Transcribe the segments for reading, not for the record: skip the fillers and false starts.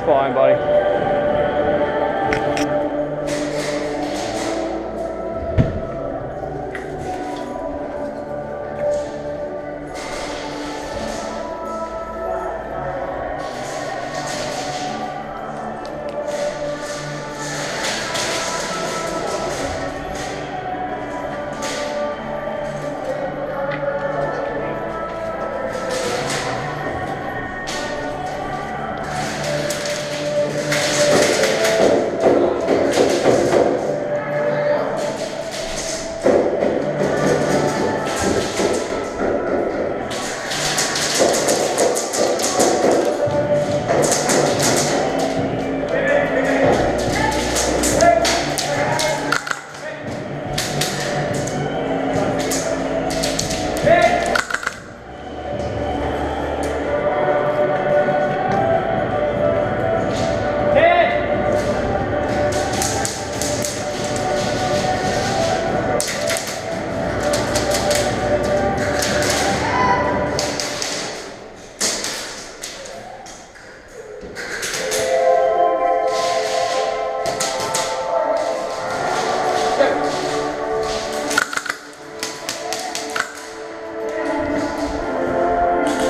fine, buddy.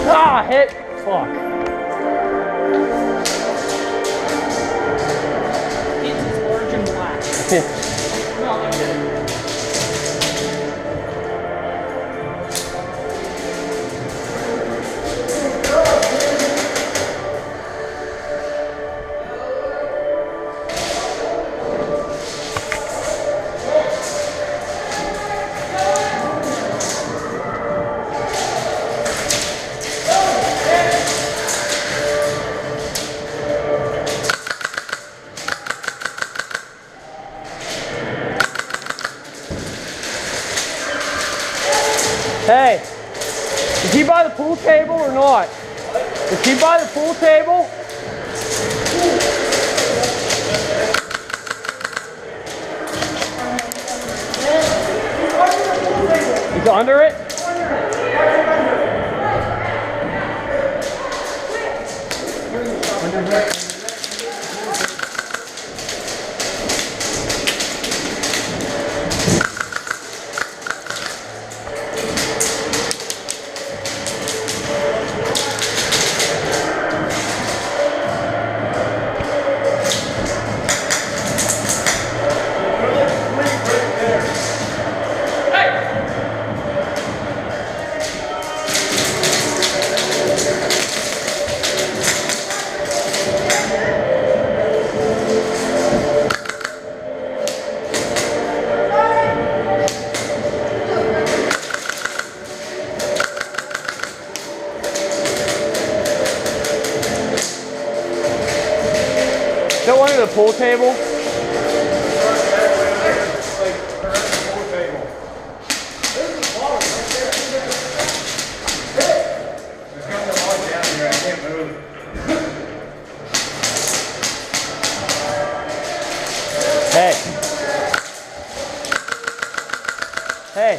Ah, hit. Fuck. It's orange and black. No, I'm kidding. Hey, is he by the pool table or not? Is he by the pool table? He's under it? Still under the pool table? Hey. Hey.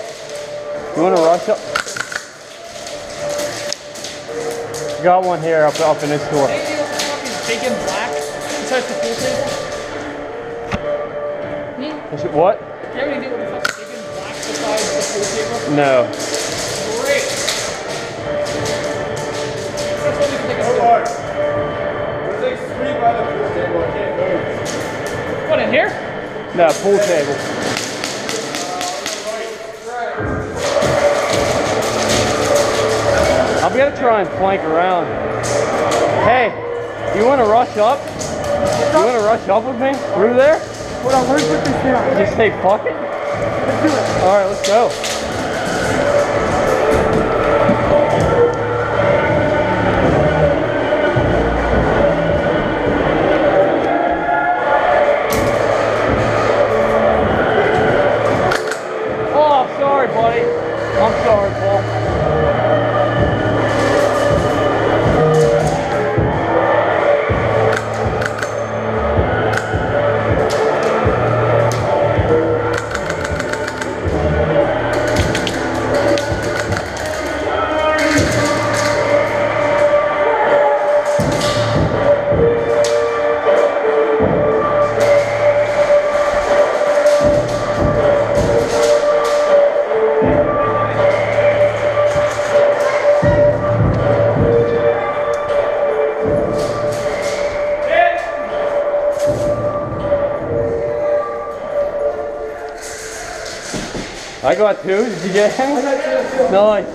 You want to rush up? Got one here up in this door. Big and black. Besides the pool table? Is it what? Do you have any idea what the fuck's big and black besides the pool table? No. Great. That's what we can take a Hold on. There's like 3 by the pool table. I can't move. What, in here? No, pool table. I'm gonna try and flank around. Hey, you wanna rush up? You wanna rush up with me? Through there? Hold on, let me put this down. Just say fuck it? Let's do it. Alright, let's go. Oh, sorry, buddy. I'm sorry, Paul. I got 2. Did you get him? I got 2 too. Nice.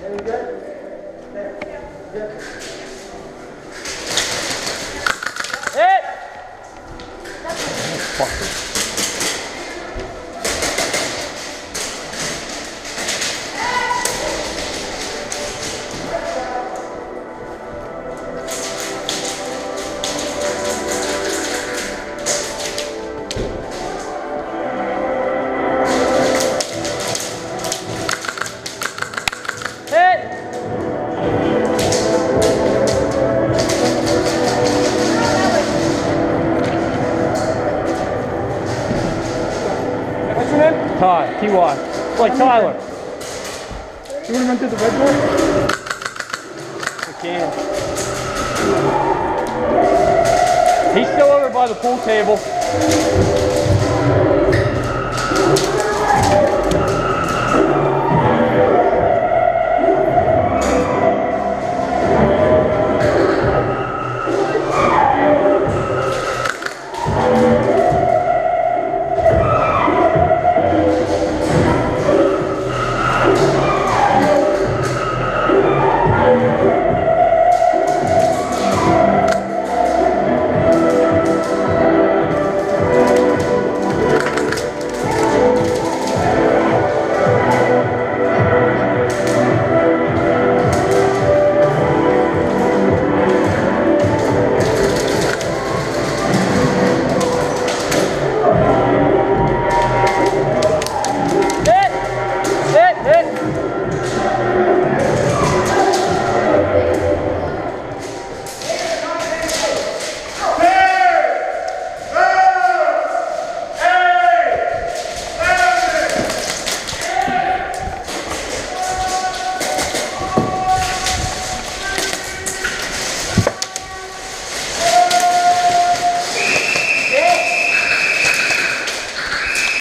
There we go. There. Good. Hit! What's your name? Ty, T-Y. Like Tyler. You want to run through the red door? I can. He's still over by the pool table.